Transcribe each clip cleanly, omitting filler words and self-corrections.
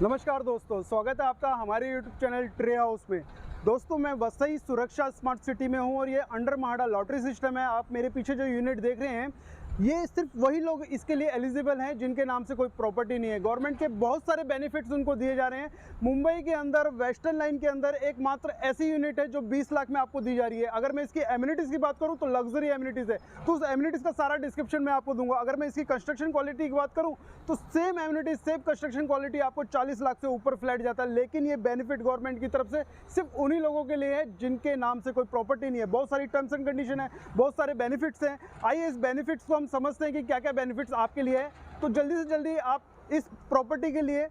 नमस्कार दोस्तों, स्वागत है आपका हमारे YouTube चैनल ट्री हाउस में। दोस्तों मैं वसई सुरक्षा स्मार्ट सिटी में हूं और ये अंडर महाड़ा लॉटरी सिस्टम है। आप मेरे पीछे जो यूनिट देख रहे हैं ये सिर्फ वही लोग इसके लिए एलिजिबल हैं जिनके नाम से कोई प्रॉपर्टी नहीं है। गवर्नमेंट के बहुत सारे बेनिफिट्स उनको दिए जा रहे हैं। मुंबई के अंदर वेस्टर्न लाइन के अंदर एकमात्र ऐसी यूनिट है जो 20 लाख में आपको दी जा रही है। अगर मैं इसकी एमिनिटीज़ की बात करूं तो लग्जरी एमिनिटीज़ है, तो उस एमिनिटीज़ का सारा डिस्क्रिप्शन मैं आपको दूंगा। अगर मैं इसकी कंस्ट्रक्शन क्वालिटी की बात करूँ तो same amenities same construction quality आपको 40 लाख से ऊपर फ्लैट जाता है। लेकिन ये बेनिफिट गवर्नमेंट की तरफ से सिर्फ उन्हीं लोगों के लिए है जिनके नाम से कोई प्रॉपर्टी नहीं है। बहुत सारी टर्म्स एंड कंडीशन है, बहुत सारे बेनिफिट्स हैं। आइए इस बेनिफिट्स को हम समझते हैं कि क्या क्या बेनिफिट्स आपके लिए है। तो जल्दी से जल्दी आप इस प्रॉपर्टी के लिए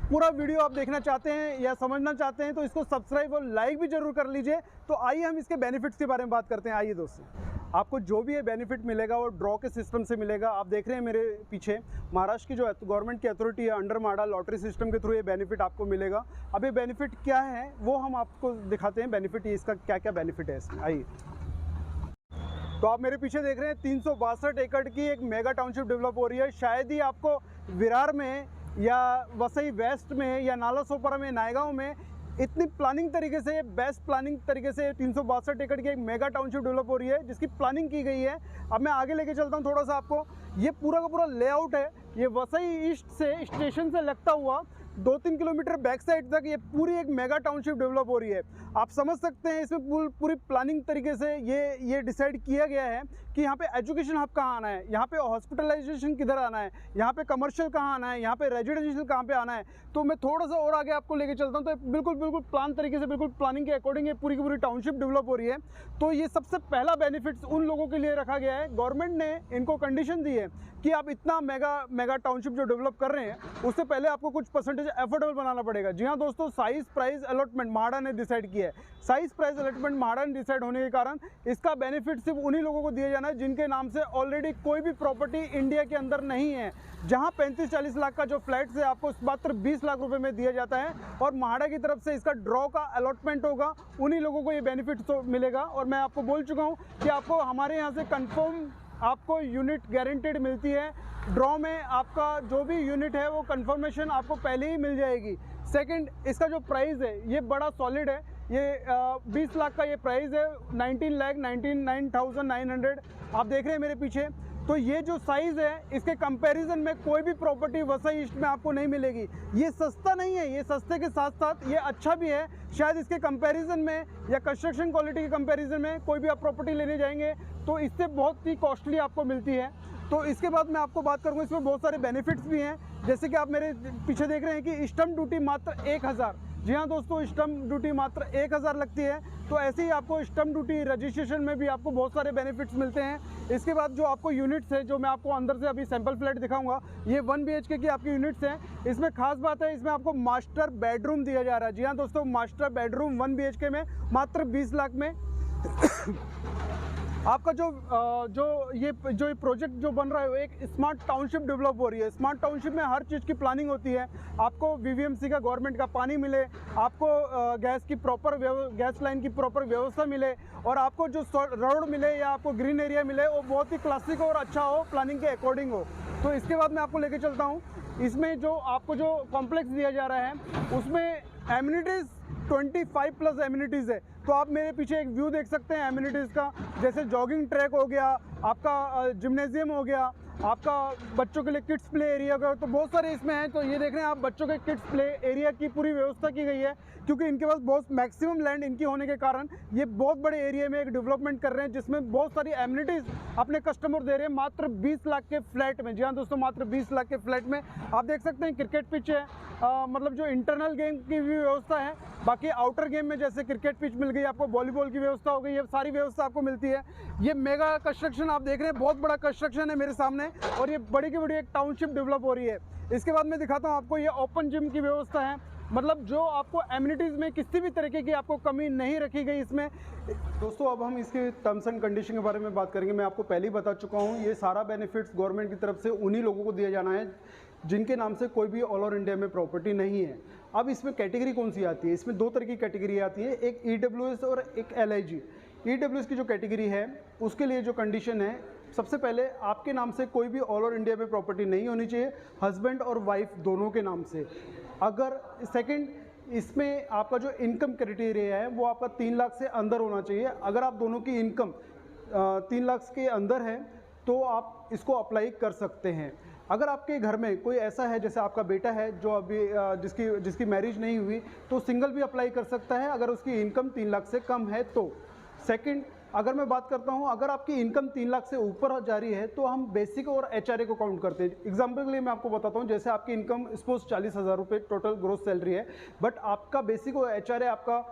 पूरा वीडियो आप देखना चाहते हैं या समझना चाहते हैं तो इसको सब्सक्राइब और लाइक भी जरूर कर लीजिए। तो आइए हम इसके बेनिफिट्स के बारे में बात करते हैं। आइए दोस्तों, आपको जो भी ये बेनिफिट मिलेगा वो ड्रॉ के सिस्टम से मिलेगा। आप देख रहे हैं मेरे पीछे महाराष्ट्र की जो गवर्नमेंट की अथॉरिटी है अंडर महाड़ा लॉटरी सिस्टम के थ्रू ये बेनिफिट आपको मिलेगा। अब ये बेनिफिट क्या है वो हम आपको दिखाते हैं। बेनिफिट इसका क्या क्या बेनिफिट है इसमें, आइए। तो आप मेरे पीछे देख रहे हैं 362 एकड़ की एक मेगा टाउनशिप डेवलप हो रही है। शायद ही आपको विरार में या वसई वेस्ट में या नालासोपारा में नायगांव में इतनी प्लानिंग तरीके से, बेस्ट प्लानिंग तरीके से 362 एकड़ की एक मेगा टाउनशिप डेवलप हो रही है जिसकी प्लानिंग की गई है। अब मैं आगे लेके चलता हूँ थोड़ा सा आपको। ये पूरा का पूरा लेआउट है। ये वसई ईस्ट से स्टेशन से लगता हुआ 2-3 किलोमीटर बैक साइड तक ये पूरी एक मेगा टाउनशिप डेवलप हो रही है। आप समझ सकते हैं इसमें पूरी प्लानिंग तरीके से ये डिसाइड किया गया है कि यहाँ पे एजुकेशन हब कहाँ आना है, यहाँ पे हॉस्पिटलाइजेशन किधर आना है, यहाँ पे कमर्शियल कहाँ आना है, यहाँ पे रेजिडेंशियल कहाँ पे आना है। तो मैं थोड़ा सा और आगे आपको लेके चलता हूँ। तो बिल्कुल प्लान तरीके से, बिल्कुल प्लानिंग के अकॉर्डिंग ये पूरी की पूरी टाउनशिप डेवलप हो रही है। तो ये सबसे पहला बेनिफिट्स उन लोगों के लिए रखा गया है। गवर्नमेंट ने इनको कंडीशन दी है कि आप इतना मेगा टाउनशिप जो डेवलप कर रहे हैं उससे पहले आपको कुछ परसेंटेज एफोर्डेबल बनाना पड़ेगा। जी हाँ दोस्तों, साइज प्राइस अलॉटमेंट महाड़ा ने डिसाइड किया है। साइज प्राइस अलॉटमेंट महाड़ा ने डिसाइड होने के कारण इसका बेनिफिट सिर्फ उन्हीं लोगों को दिया जाना है जिनके नाम से ऑलरेडी कोई भी प्रॉपर्टी इंडिया के अंदर नहीं है। जहां 35-40 लाख का जो फ्लैट है आपको मात्र 20 लाख रुपए में दिया जाता है और महाड़ा की तरफ से इसका ड्रॉ का अलॉटमेंट होगा, उन्हीं लोगों को ये बेनिफिट तो मिलेगा। और मैं आपको बोल चुका हूँ कि आपको हमारे यहाँ से कन्फर्म आपको यूनिट गारंटेड मिलती है। ड्रॉ में आपका जो भी यूनिट है वो कंफर्मेशन आपको पहले ही मिल जाएगी। सेकंड, इसका जो प्राइस है ये बड़ा सॉलिड है। ये 20 लाख का ये प्राइस है, 19,99,900 आप देख रहे हैं मेरे पीछे। तो ये जो साइज़ है इसके कंपैरिजन में कोई भी प्रॉपर्टी वसई ईस्ट में आपको नहीं मिलेगी। ये सस्ता नहीं है, ये सस्ते के साथ साथ ये अच्छा भी है। शायद इसके कंपैरिजन में या कंस्ट्रक्शन क्वालिटी के कंपैरिजन में कोई भी आप प्रॉपर्टी लेने जाएंगे तो इससे बहुत ही कॉस्टली आपको मिलती है। तो इसके बाद मैं आपको बात करूँगा, इसमें बहुत सारे बेनिफिट्स भी हैं। जैसे कि आप मेरे पीछे देख रहे हैं कि स्टम्प ड्यूटी मात्र 1000। जी हाँ दोस्तों, स्टम्प ड्यूटी मात्र 1000 लगती है। तो ऐसे ही आपको स्टम्प ड्यूटी रजिस्ट्रेशन में भी आपको बहुत सारे बेनिफिट्स मिलते हैं। इसके बाद जो आपको यूनिट्स है, जो मैं आपको अंदर से अभी सैंपल फ्लैट दिखाऊंगा, ये 1 BHK की आपकी यूनिट्स हैं। इसमें खास बात है, इसमें आपको मास्टर बेडरूम दिया जा रहा है। जी हाँ दोस्तों, मास्टर बेडरूम 1 BHK में मात्र 20 लाख में। आपका जो ये प्रोजेक्ट जो बन रहा है वो एक स्मार्ट टाउनशिप डेवलप हो रही है। स्मार्ट टाउनशिप में हर चीज़ की प्लानिंग होती है। आपको VVMC का, गवर्नमेंट का पानी मिले, आपको गैस की प्रॉपर गैस लाइन की प्रॉपर व्यवस्था मिले और आपको जो रोड मिले या आपको ग्रीन एरिया मिले वो बहुत ही क्लासिक हो और अच्छा हो, प्लानिंग के अकॉर्डिंग हो। तो इसके बाद मैं आपको लेके चलता हूँ। इसमें जो आपको जो कॉम्प्लेक्स दिया जा रहा है उसमें एमिनिटीज़ 25+ एमिनिटीज़ है। तो आप मेरे पीछे एक व्यू देख सकते हैं एमिनिटीज़ का, जैसे जॉगिंग ट्रैक हो गया, आपका जिम्नेजियम हो गया, आपका बच्चों के लिए किड्स प्ले एरिया का, तो बहुत सारे इसमें हैं। तो ये देख रहे हैं आप, बच्चों के किड्स प्ले एरिया की पूरी व्यवस्था की गई है क्योंकि इनके पास बहुत मैक्सिमम लैंड इनकी होने के कारण ये बहुत बड़े एरिया में एक डेवलपमेंट कर रहे हैं जिसमें बहुत सारी एमिनिटीज़ अपने कस्टमर दे रहे हैं मात्र 20 लाख के फ्लैट में। जी हाँ दोस्तों, मात्र 20 लाख के फ्लैट में आप देख सकते हैं क्रिकेट पिच है, मतलब जो इंटरनल गेम की भी व्यवस्था है। बाकी आउटर गेम में जैसे क्रिकेट पिच मिल गई, आपको वॉलीबॉल की व्यवस्था हो गई, ये सारी व्यवस्था आपको मिलती है। ये मेगा कंस्ट्रक्शन आप देख रहे हैं, बहुत बड़ा कंस्ट्रक्शन है मेरे सामने और ये बड़ी की बड़ी एक टाउनशिप डेवलप हो रही है। इसके बाद मैं दिखाता हूँ आपको, ये ओपन जिम की व्यवस्था है। मतलब जो आपको एमिनिटीज़ में किसी भी तरीके की आपको कमी नहीं रखी गई इसमें। दोस्तों अब हम इसके टर्म्स एंड कंडीशन के बारे में बात करेंगे। मैं आपको पहले ही बता चुका हूँ, ये सारा बेनिफिट्स गवर्नमेंट की तरफ से उन्हीं लोगों को दिया जाना है जिनके नाम से कोई भी ऑल ओवर इंडिया में प्रॉपर्टी नहीं है। अब इसमें कैटेगरी कौन सी आती है? इसमें 2 तरह की कैटेगरी आती है, एक EWS और एक LIG। EWS की जो कैटेगरी है उसके लिए जो कंडीशन है, सबसे पहले आपके नाम से कोई भी ऑल ओवर इंडिया में प्रॉपर्टी नहीं होनी चाहिए, हस्बैंड और वाइफ दोनों के नाम से। अगर सेकंड, इसमें आपका जो इनकम क्राइटेरिया है वो आपका 3 लाख से अंदर होना चाहिए। अगर आप दोनों की इनकम 3 लाख के अंदर है तो आप इसको अप्लाई कर सकते हैं। अगर आपके घर में कोई ऐसा है, जैसे आपका बेटा है जो अभी जिसकी मैरिज नहीं हुई, तो सिंगल भी अप्लाई कर सकता है अगर उसकी इनकम 3 लाख से कम है तो। सेकंड, अगर मैं बात करता हूं, अगर आपकी इनकम 3 लाख से ऊपर जा रही है तो हम बेसिक और एचआरए को काउंट करते हैं। एग्जांपल के लिए मैं आपको बताता हूं, जैसे आपकी इनकम सपोज 40,000 रुपये टोटल ग्रोस सैलरी है, बट आपका बेसिक और एचआरए आपका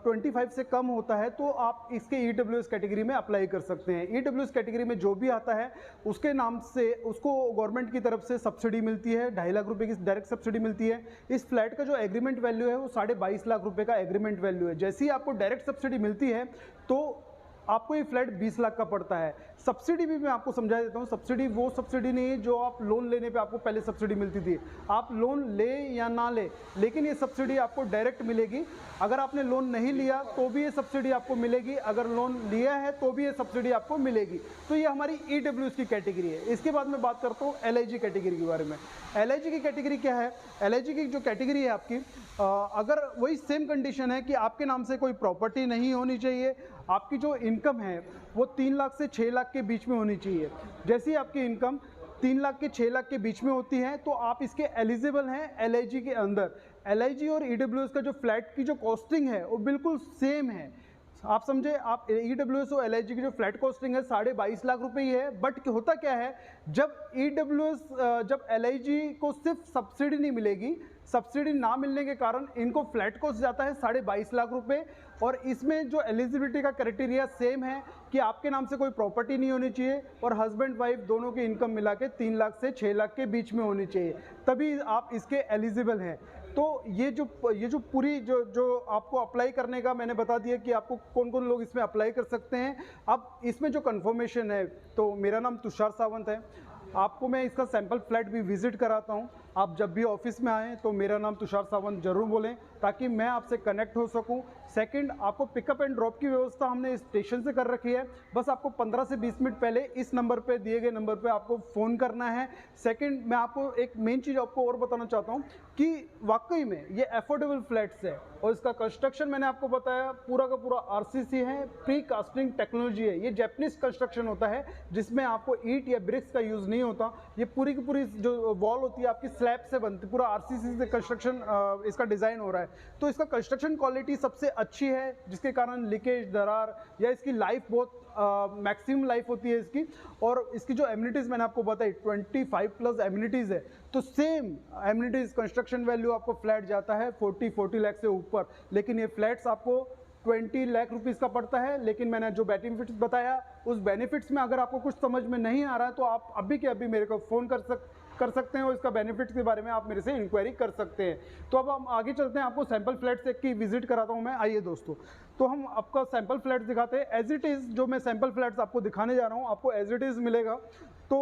25 से कम होता है, तो आप इसके ईडब्ल्यूएस कैटेगरी में अप्लाई कर सकते हैं। ईडब्ल्यूएस कैटेगरी में जो भी आता है उसके नाम से उसको गवर्नमेंट की तरफ से सब्सिडी मिलती है, 2.5 लाख रुपए की डायरेक्ट सब्सिडी मिलती है। इस फ्लैट का जो एग्रीमेंट वैल्यू है वो 22.5 लाख रुपए का एग्रीमेंट वैल्यू है। जैसे ही आपको डायरेक्ट सब्सिडी मिलती है तो आपको ये फ्लैट 20 लाख का पड़ता है। सब्सिडी भी मैं आपको समझा देता हूँ, सब्सिडी वो सब्सिडी नहीं है जो आप लोन लेने पे आपको पहले सब्सिडी मिलती थी। आप लोन ले या ना ले, लेकिन ये सब्सिडी आपको डायरेक्ट मिलेगी। अगर आपने लोन नहीं लिया तो भी ये सब्सिडी आपको मिलेगी, अगर लोन लिया है तो भी ये सब्सिडी आपको मिलेगी। तो ये हमारी ईडब्ल्यूएस की कैटेगरी है। इसके बाद मैं बात करता हूँ एलआईजी कैटेगरी के बारे में। एलआईजी की कैटेगरी क्या है? एलआईजी की जो कैटेगरी है आपकी, अगर वही सेम कंडीशन है कि आपके नाम से कोई प्रॉपर्टी नहीं होनी चाहिए, आपकी जो इनकम है वो 3 लाख से 6 लाख के बीच में होनी चाहिए। जैसे ही आपकी इनकम 3 लाख के 6 लाख के बीच में होती है तो आप इसके एलिजिबल हैं एलआईजी के अंदर। एलआईजी और ईडब्ल्यूएस का जो फ्लैट की जो कॉस्टिंग है वो बिल्कुल सेम है। आप समझे, आप ईडब्ल्यूएस और एलआईजी की जो फ्लैट कॉस्टिंग है 22.5 लाख रुपए ही है। बट होता क्या है, जब ईडब्ल्यूएस जब एलआईजी को सिर्फ सब्सिडी नहीं मिलेगी, सब्सिडी ना मिलने के कारण इनको फ्लैट कॉस्ट जाता है 22.5 लाख रुपए। और इसमें जो एलिजिबिलिटी का क्राइटेरिया सेम है कि आपके नाम से कोई प्रॉपर्टी नहीं होनी चाहिए और हस्बैंड वाइफ दोनों की इनकम मिला के 3 लाख से 6 लाख के बीच में होनी चाहिए, तभी आप इसके एलिजिबल हैं। तो ये जो पूरी जो आपको अप्लाई करने का मैंने बता दिया कि आपको कौन कौन लोग इसमें अप्लाई कर सकते हैं। अब इसमें जो कन्फर्मेशन है, तो मेरा नाम तुषार सावंत है। आपको मैं इसका सैंपल फ्लैट भी विजिट कराता हूँ। आप जब भी ऑफिस में आएँ तो मेरा नाम तुषार सावंत जरूर बोलें ताकि मैं आपसे कनेक्ट हो सकूँ। सेकंड, आपको पिकअप एंड ड्रॉप की व्यवस्था हमने स्टेशन से कर रखी है। बस आपको 15 से 20 मिनट पहले इस नंबर पे, दिए गए नंबर पे आपको फ़ोन करना है। सेकंड, मैं आपको एक मेन चीज़ आपको और बताना चाहता हूँ कि वाकई में ये अफोर्डेबल फ्लैट्स है और इसका कंस्ट्रक्शन मैंने आपको बताया पूरा का पूरा आरसीसी है, प्री कास्टिंग टेक्नोलॉजी है। ये जैपनीज कंस्ट्रक्शन होता है जिसमें आपको ईंट या ब्रिक्स का यूज़ नहीं होता। ये पूरी की पूरी जो वॉल होती है आपकी स्लैब से बनती, पूरा आरसीसी से कंस्ट्रक्शन इसका डिज़ाइन हो रहा है। तो इसका कंस्ट्रक्शन क्वालिटी सबसे अच्छी है, जिसके कारण लीकेज, दरार या इसकी लाइफ बहुत मैक्सिमम लाइफ होती है इसकी। और इसकी जो एमिनिटीज़ मैंने आपको बताई 25+ एमिनिटीज़ है, तो सेम एमिनिटीज़ कंस्ट्रक्शन वैल्यू आपको फ्लैट जाता है 40 लाख से ऊपर। लेकिन ये फ्लैट्स आपको 20 लाख रुपीज़ का पड़ता है। लेकिन मैंने जो बेनिफिट्स बताया उस बेनिफिट्स में अगर आपको कुछ समझ में नहीं आ रहा है तो आप अभी के अभी मेरे को फ़ोन कर सकते हैं और इसका बेनिफिट्स के बारे में आप मेरे से इंक्वायरी कर सकते हैं। तो अब हम आगे चलते हैं, आपको सैंपल फ्लैट्स की विजिट कराता हूं मैं। आइए दोस्तों, तो हम आपका सैंपल फ्लैट्स दिखाते हैं। एज इट इज़ जो मैं सैंपल फ्लैट्स आपको दिखाने जा रहा हूं आपको एज इट इज़ मिलेगा। तो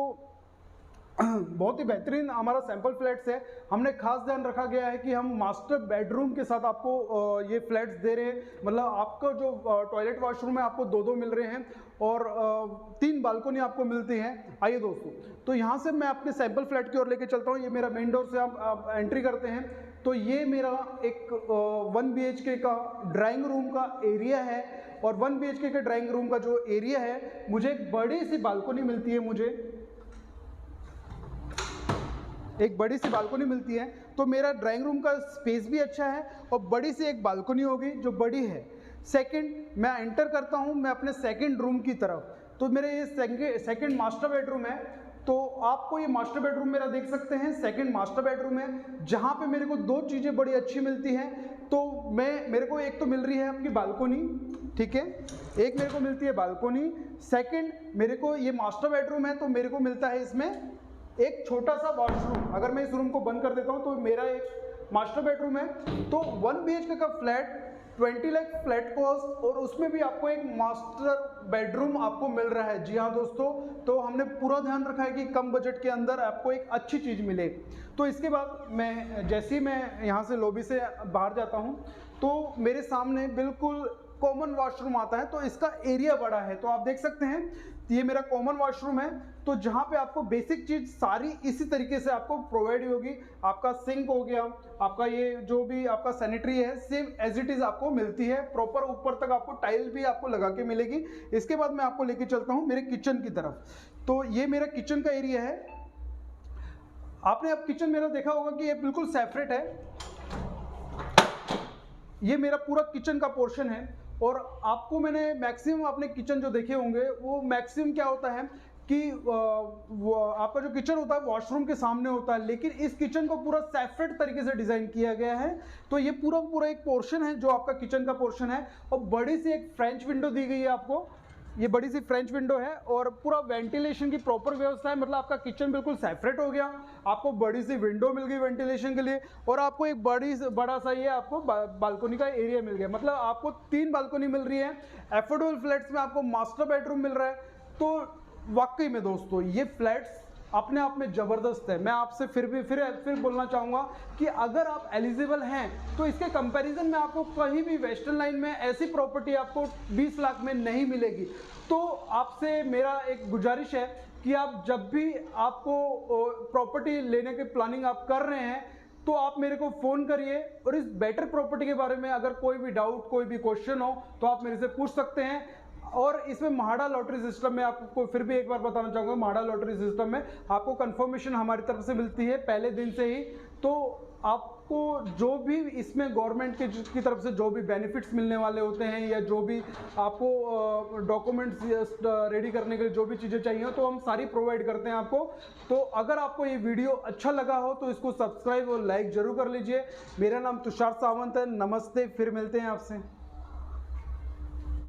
बहुत ही बेहतरीन हमारा सैंपल फ्लैट्स है। हमने खास ध्यान रखा गया है कि हम मास्टर बेडरूम के साथ आपको ये फ्लैट्स दे रहे हैं। मतलब आपका जो टॉयलेट वॉशरूम है आपको 2-2 मिल रहे हैं और 3 बालकोनी आपको मिलती हैं। आइए दोस्तों, तो यहाँ से मैं अपने सैंपल फ्लैट की ओर लेके चलता हूँ। ये मेरा मेन डोर से आप एंट्री करते हैं तो ये मेरा एक 1 BHK का ड्राइंग रूम का एरिया है। और 1 BHK के ड्राइंग रूम का जो एरिया है, मुझे एक बड़ी सी बालकोनी मिलती है, मुझे एक बड़ी सी बालकोनी मिलती है। तो मेरा ड्राइंग रूम का स्पेस भी अच्छा है और बड़ी सी एक बालकोनी होगी जो बड़ी है। सेकंड, मैं एंटर करता हूं मैं अपने सेकंड रूम की तरफ। तो मेरे ये सेकंड मास्टर बेडरूम है। तो आपको ये मास्टर बेडरूम मेरा देख सकते हैं, सेकंड मास्टर बेडरूम है जहां पे मेरे को 2 चीज़ें बड़ी अच्छी मिलती हैं। तो मेरे को एक तो मिल रही है आपकी बालकोनी, ठीक है, एक मेरे को मिलती है बालकोनी। सेकंड, मेरे को ये मास्टर बेडरूम है तो मेरे को मिलता है इसमें एक छोटा सा वॉशरूम। अगर मैं इस रूम को बंद कर देता हूं तो मेरा एक मास्टर बेडरूम है। तो 1 BHK का फ्लैट 20 लाख फ्लैट कॉस्ट और उसमें भी आपको एक मास्टर बेडरूम आपको मिल रहा है। जी हाँ दोस्तों, तो हमने पूरा ध्यान रखा है कि कम बजट के अंदर आपको एक अच्छी चीज़ मिले। तो इसके बाद जैसे ही मैं यहाँ से लॉबी से बाहर जाता हूँ तो मेरे सामने बिल्कुल कॉमन वॉशरूम आता है। तो इसका एरिया बड़ा है, तो आप देख सकते हैं ये मेरा कॉमन वॉशरूम है। तो जहाँ पे आपको बेसिक चीज़ सारी इसी तरीके से आपको प्रोवाइड होगी। आपका सिंक हो गया, आपका ये जो भी आपका सैनिटरी है सेम एज इट इज़ आपको मिलती है, प्रॉपर ऊपर तक आपको टाइल भी आपको लगा के मिलेगी। इसके बाद मैं आपको लेके चलता हूँ मेरे किचन की तरफ। तो ये मेरा किचन का एरिया है। आपने अब किचन मेरा देखा होगा कि ये बिल्कुल सेपरेट है। ये मेरा पूरा किचन का पोर्शन है। और आपको मैंने मैक्सिमम अपने किचन जो देखे होंगे वो मैक्सिमम क्या होता है कि आपका जो किचन होता है वॉशरूम के सामने होता है, लेकिन इस किचन को पूरा सेपरेट तरीके से डिजाइन किया गया है। तो ये पूरा एक पोर्शन है जो आपका किचन का पोर्शन है, और बड़ी सी एक फ्रेंच विंडो दी गई है आपको। ये बड़ी सी फ्रेंच विंडो है और पूरा वेंटिलेशन की प्रॉपर व्यवस्था है, मतलब आपका किचन बिल्कुल सेपरेट हो गया। आपको बड़ी सी विंडो मिल गई वेंटिलेशन के लिए, और आपको एक बड़ा सा ये आपको बालकनी का एरिया मिल गया। मतलब आपको 3 बालकनी मिल रही है। एफोर्डेबल फ्लैट्स में आपको मास्टर बेडरूम मिल रहा है। तो वाकई में दोस्तों ये फ्लैट्स अपने आप में ज़बरदस्त है। मैं आपसे फिर बोलना चाहूँगा कि अगर आप एलिजिबल हैं तो इसके कंपैरिजन में आपको कहीं भी वेस्टर्न लाइन में ऐसी प्रॉपर्टी आपको 20 लाख में नहीं मिलेगी। तो आपसे मेरा एक गुजारिश है कि आप जब भी आपको प्रॉपर्टी लेने की प्लानिंग आप कर रहे हैं तो आप मेरे को फ़ोन करिए, और इस बेटर प्रॉपर्टी के बारे में अगर कोई भी डाउट, कोई भी क्वेश्चन हो तो आप मेरे से पूछ सकते हैं। और इसमें म्हाडा लॉटरी सिस्टम में आपको फिर भी एक बार बताना चाहूँगा, म्हाडा लॉटरी सिस्टम में आपको कंफर्मेशन हमारी तरफ से मिलती है पहले दिन से ही। तो आपको जो भी इसमें गवर्नमेंट की तरफ से जो भी बेनिफिट्स मिलने वाले होते हैं, या जो भी आपको डॉक्यूमेंट्स रेडी करने के लिए जो भी चीज़ें चाहिए तो हम सारी प्रोवाइड करते हैं आपको। तो अगर आपको ये वीडियो अच्छा लगा हो तो इसको सब्सक्राइब और लाइक ज़रूर कर लीजिए। मेरा नाम तुषार सावंत है। नमस्ते, फिर मिलते हैं आपसे।